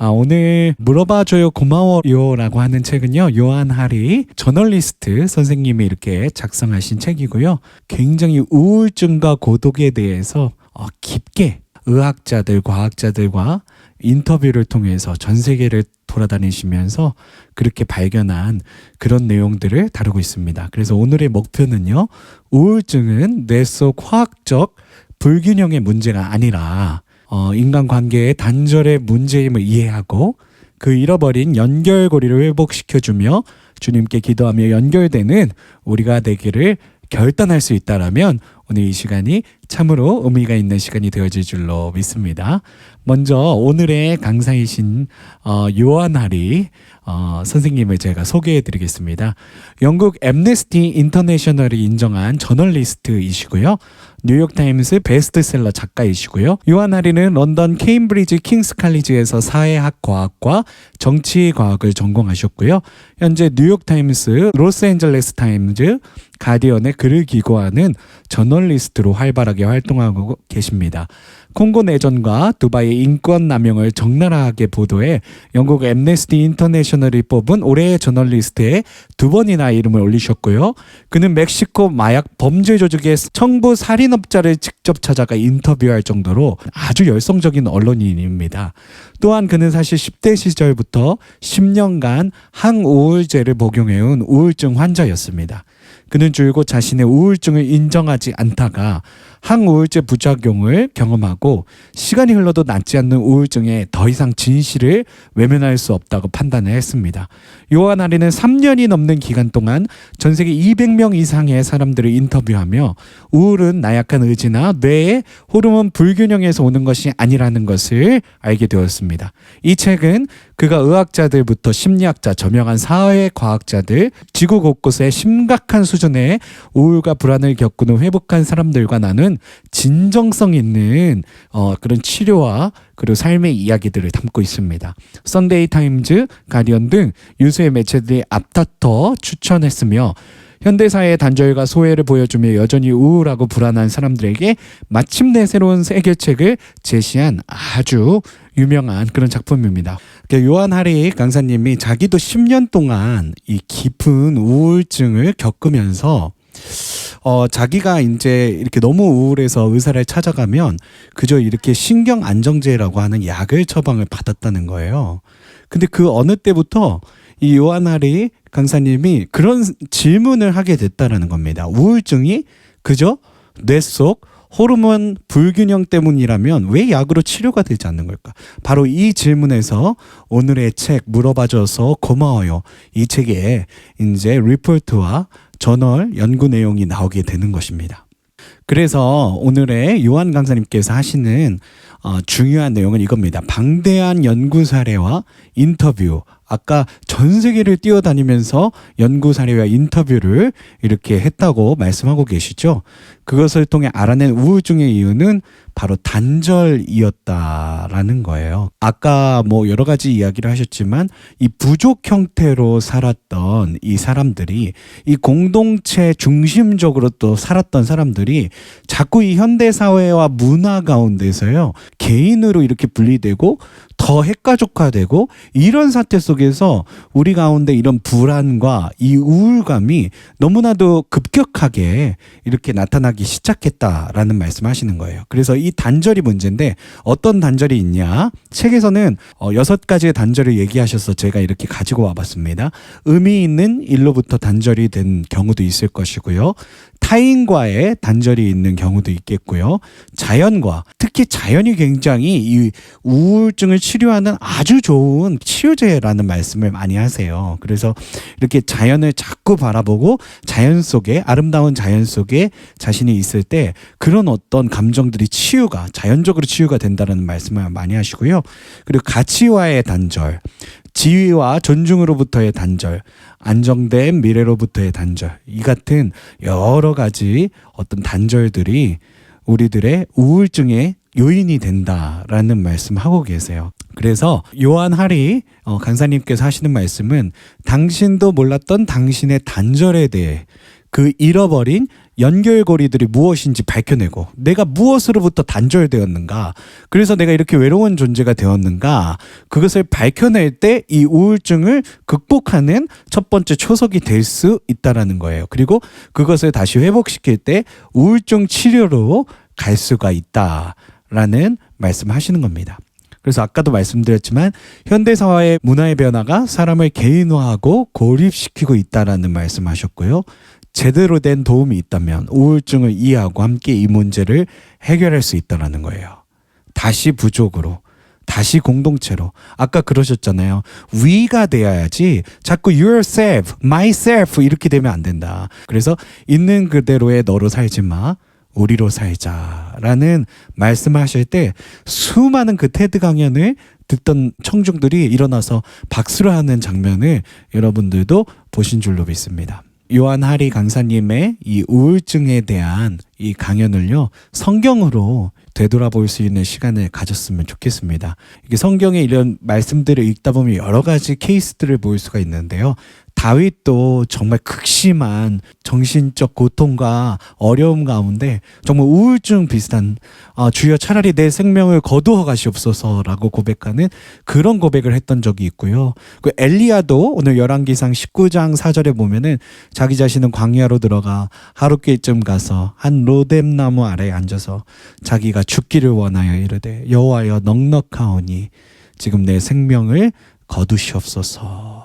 오늘 물어봐줘요 고마워요 라고 하는 책은요, 요한 하리 저널리스트 선생님이 이렇게 작성하신 책이고요. 굉장히 우울증과 고독에 대해서 깊게 의학자들, 과학자들과 인터뷰를 통해서 전 세계를 돌아다니시면서 그렇게 발견한 그런 내용들을 다루고 있습니다. 그래서 오늘의 목표는요, 우울증은 뇌 속 화학적 불균형의 문제가 아니라 인간관계의 단절의 문제임을 이해하고 그 잃어버린 연결고리를 회복시켜주며 주님께 기도하며 연결되는 우리가 되기를 결단할 수 있다라면 오늘 이 시간이 참으로 의미가 있는 시간이 되어질 줄로 믿습니다. 먼저 오늘의 강사이신 요한 하리 선생님을 제가 소개해 드리겠습니다. 영국 앰네스티 인터내셔널이 인정한 저널리스트이시고요. 뉴욕타임스 베스트셀러 작가이시고요. 요한 하리는 런던 케임브리지 킹스 칼리지에서 사회학과학과 정치과학을 전공하셨고요. 현재 뉴욕타임스, 로스앤젤레스 타임즈, 가디언에 글을 기고하는 저널리스트로 활발하게 활동하고 계십니다. 콩고 내전과 두바이 인권 남용을 적나라하게 보도해 영국 앰네스티 인터내셔널이 뽑은 올해의 저널리스트에 2번이나 이름을 올리셨고요. 그는 멕시코 마약 범죄 조직의 청부 살인업자를 직접 찾아가 인터뷰할 정도로 아주 열성적인 언론인입니다. 또한 그는 사실 10대 시절부터 10년간 항우울제를 복용해온 우울증 환자였습니다. 그는 줄곧 자신의 우울증을 인정하지 않다가 항우울제 부작용을 경험하고 시간이 흘러도 낫지 않는 우울증에 더 이상 진실을 외면할 수 없다고 판단을 했습니다. 요한 하리는 3년이 넘는 기간 동안 전 세계 200명 이상의 사람들을 인터뷰하며 우울은 나약한 의지나 뇌의 호르몬 불균형에서 오는 것이 아니라는 것을 알게 되었습니다. 이 책은 그가 의학자들부터 심리학자, 저명한 사회과학자들, 지구 곳곳에 심각한 수준의 우울과 불안을 겪은 후 회복한 사람들과 나눈 진정성 있는 그런 치료와 그리고 삶의 이야기들을 담고 있습니다. 썬데이 타임즈, 가디언 등 유수의 매체들이 앞다퉈 추천했으며 현대사회의 단절과 소외를 보여주며 여전히 우울하고 불안한 사람들에게 마침내 새로운 해결책을 제시한 아주 유명한 그런 작품입니다. 요한 하리 강사님이 자기도 10년 동안 이 깊은 우울증을 겪으면서 자기가 이제 이렇게 너무 우울해서 의사를 찾아가면 그저 이렇게 신경 안정제라고 하는 약을 처방을 받았다는 거예요. 근데 그 어느 때부터 이 요한 하리 강사님이 그런 질문을 하게 됐다라는 겁니다. 우울증이 그저 뇌 속 호르몬 불균형 때문이라면 왜 약으로 치료가 되지 않는 걸까? 바로 이 질문에서 오늘의 책 물어봐줘서 고마워요. 이 책에 이제 리포트와 저널 연구 내용이 나오게 되는 것입니다. 그래서 오늘의 요한 강사님께서 하시는 중요한 내용은 이겁니다. 방대한 연구 사례와 인터뷰, 아까 전 세계를 뛰어다니면서 연구 사례와 인터뷰를 이렇게 했다고 말씀하고 계시죠. 그것을 통해 알아낸 우울증의 이유는 바로 단절이었다라는 거예요. 아까 뭐 여러 가지 이야기를 하셨지만 이 부족 형태로 살았던 이 사람들이, 이 공동체 중심적으로 또 살았던 사람들이 자꾸 이 현대사회와 문화 가운데서요, 개인으로 이렇게 분리되고 더 핵가족화되고 이런 사태 속에서 우리 가운데 이런 불안과 이 우울감이 너무나도 급격하게 이렇게 나타나기 시작했다라는 말씀하시는 거예요. 그래서 이 단절이 문제인데 어떤 단절이 있냐? 책에서는 6가지의 단절을 얘기하셔서 제가 이렇게 가지고 와봤습니다. 의미 있는 일로부터 단절이 된 경우도 있을 것이고요. 타인과의 단절이 있는 경우도 있겠고요. 자연과, 특히 자연이 굉장히 이 우울증을 치료하는 아주 좋은 치료제라는 말씀을 많이 하세요. 그래서 이렇게 자연을 자꾸 바라보고 자연 속에, 아름다운 자연 속에 자신이 있을 때 그런 어떤 감정들이 자연적으로 치유가 된다는 말씀을 많이 하시고요. 그리고 가치와의 단절, 지위와 존중으로부터의 단절, 안정된 미래로부터의 단절, 이 같은 여러 가지 어떤 단절들이 우리들의 우울증의 요인이 된다라는 말씀하고 계세요. 그래서 요한 하리 강사님께서 하시는 말씀은 당신도 몰랐던 당신의 단절에 대해, 그 잃어버린 연결고리들이 무엇인지 밝혀내고 내가 무엇으로부터 단절되었는가, 그래서 내가 이렇게 외로운 존재가 되었는가, 그것을 밝혀낼 때 이 우울증을 극복하는 첫 번째 초석이 될 수 있다라는 거예요. 그리고 그것을 다시 회복시킬 때 우울증 치료로 갈 수가 있다라는 말씀을 하시는 겁니다. 그래서 아까도 말씀드렸지만 현대사회의 문화의 변화가 사람을 개인화하고 고립시키고 있다라는 말씀하셨고요. 제대로 된 도움이 있다면 우울증을 이해하고 함께 이 문제를 해결할 수 있다는 거예요. 다시 부족으로, 다시 공동체로. 아까 그러셨잖아요. we가 돼야지 자꾸 yourself, myself 이렇게 되면 안 된다. 그래서 있는 그대로의 너로 살지 마, 우리로 살자라는 말씀하실 때 수많은 그 테드 강연을 듣던 청중들이 일어나서 박수를 하는 장면을 여러분들도 보신 줄로 믿습니다. 요한 하리 강사님의 이 우울증에 대한 이 강연을요, 성경으로 되돌아볼 수 있는 시간을 가졌으면 좋겠습니다. 이게 성경에 이런 말씀들을 읽다 보면 여러 가지 케이스들을 볼 수가 있는데요. 다윗도 정말 극심한 정신적 고통과 어려움 가운데 정말 우울증 비슷한 주여 차라리 내 생명을 거두어 가시옵소서라고 고백하는 그런 고백을 했던 적이 있고요. 그 엘리야도 오늘 열왕기상 19장 4절에 보면은 자기 자신은 광야로 들어가 하룻길쯤 가서 한 로뎀나무 아래에 앉아서 자기가 죽기를 원하여 이르되 여호와여 넉넉하오니 지금 내 생명을 거두시옵소서.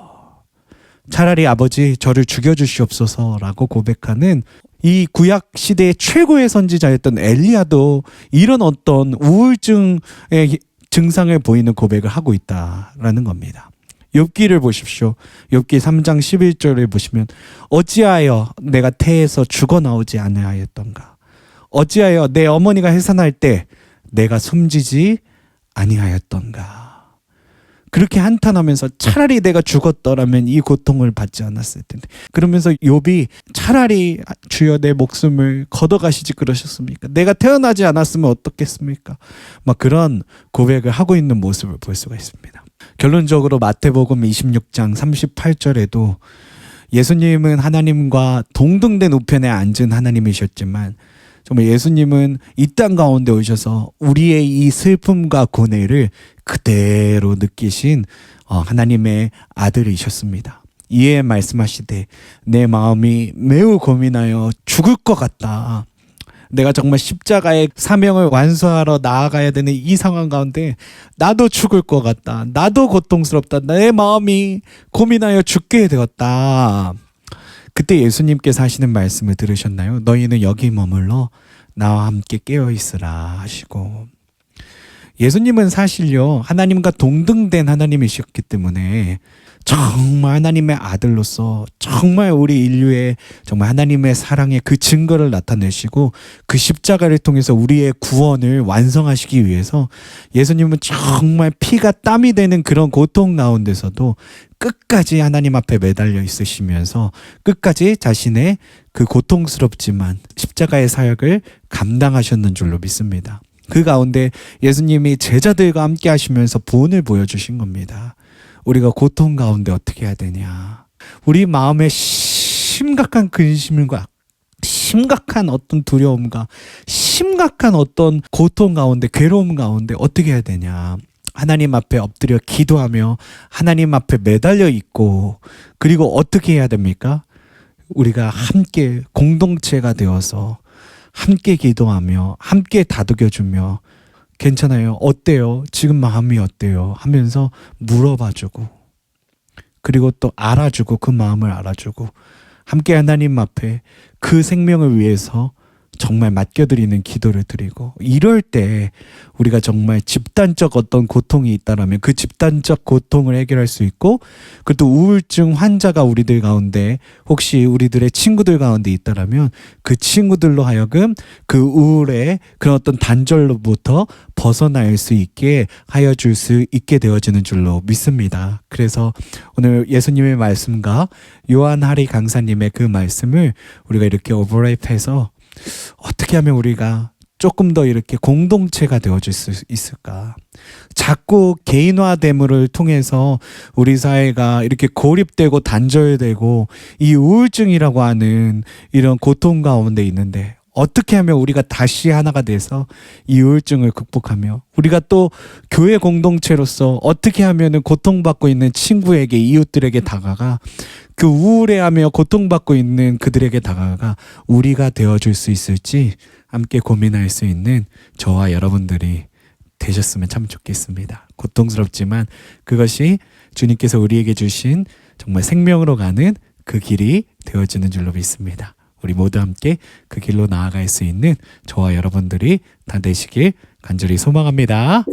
차라리 아버지 저를 죽여주시옵소서라고 고백하는 이 구약 시대의 최고의 선지자였던 엘리야도 이런 어떤 우울증의 증상을 보이는 고백을 하고 있다라는 겁니다. 욥기를 보십시오. 욥기 3장 11절을 보시면 어찌하여 내가 태에서 죽어 나오지 아니하였던가, 어찌하여 내 어머니가 해산할 때 내가 숨지지 아니하였던가. 그렇게 한탄하면서 차라리 내가 죽었더라면 이 고통을 받지 않았을 텐데, 그러면서 욥이 차라리 주여 내 목숨을 걷어가시지 그러셨습니까? 내가 태어나지 않았으면 어떻겠습니까? 막 그런 고백을 하고 있는 모습을 볼 수가 있습니다. 결론적으로 마태복음 26장 38절에도 예수님은 하나님과 동등된 우편에 앉은 하나님이셨지만 정말 예수님은 이 땅 가운데 오셔서 우리의 이 슬픔과 고뇌를 그대로 느끼신 하나님의 아들이셨습니다. 이에 말씀하시되 내 마음이 매우 고민하여 죽을 것 같다. 내가 정말 십자가의 사명을 완수하러 나아가야 되는 이 상황 가운데 나도 죽을 것 같다. 나도 고통스럽다. 내 마음이 고민하여 죽게 되었다. 그때 예수님께서 하시는 말씀을 들으셨나요? 너희는 여기 머물러 나와 함께 깨어있으라 하시고, 예수님은 사실요 하나님과 동등된 하나님이셨기 때문에 정말 하나님의 아들로서 정말 우리 인류의 정말 하나님의 사랑의 그 증거를 나타내시고 그 십자가를 통해서 우리의 구원을 완성하시기 위해서 예수님은 정말 피가 땀이 되는 그런 고통 가운데서도 끝까지 하나님 앞에 매달려 있으시면서 끝까지 자신의 그 고통스럽지만 십자가의 사역을 감당하셨는 줄로 믿습니다. 그 가운데 예수님이 제자들과 함께 하시면서 본을 보여주신 겁니다. 우리가 고통 가운데 어떻게 해야 되냐, 우리 마음에 심각한 근심과 심각한 어떤 두려움과 심각한 어떤 고통 가운데, 괴로움 가운데 어떻게 해야 되냐, 하나님 앞에 엎드려 기도하며 하나님 앞에 매달려 있고, 그리고 어떻게 해야 됩니까? 우리가 함께 공동체가 되어서 함께 기도하며 함께 다독여주며 괜찮아요, 어때요, 지금 마음이 어때요 하면서 물어봐주고, 그리고 또 알아주고, 그 마음을 알아주고 함께 하나님 앞에 그 생명을 위해서 정말 맡겨드리는 기도를 드리고, 이럴 때 우리가 정말 집단적 어떤 고통이 있다라면 그 집단적 고통을 해결할 수 있고, 그것도 우울증 환자가 우리들 가운데 혹시 우리들의 친구들 가운데 있다라면 그 친구들로 하여금 그 우울의 그런 어떤 단절로부터 벗어날 수 있게 하여 줄 수 있게 되어지는 줄로 믿습니다. 그래서 오늘 예수님의 말씀과 요한 하리 강사님의 그 말씀을 우리가 이렇게 오버랩해서 어떻게 하면 우리가 조금 더 이렇게 공동체가 되어줄 수 있을까? 자꾸 개인화됨을 통해서 우리 사회가 이렇게 고립되고 단절되고 이 우울증이라고 하는 이런 고통 가운데 있는데 어떻게 하면 우리가 다시 하나가 돼서 이 우울증을 극복하며 우리가 또 교회 공동체로서 어떻게 하면은 고통받고 있는 친구에게 이웃들에게 다가가 그 우울해하며 고통받고 있는 그들에게 다가가 우리가 되어줄 수 있을지 함께 고민할 수 있는 저와 여러분들이 되셨으면 참 좋겠습니다. 고통스럽지만 그것이 주님께서 우리에게 주신 정말 생명으로 가는 그 길이 되어지는 줄로 믿습니다. 우리 모두 함께 그 길로 나아갈 수 있는 저와 여러분들이 다 되시길 간절히 소망합니다.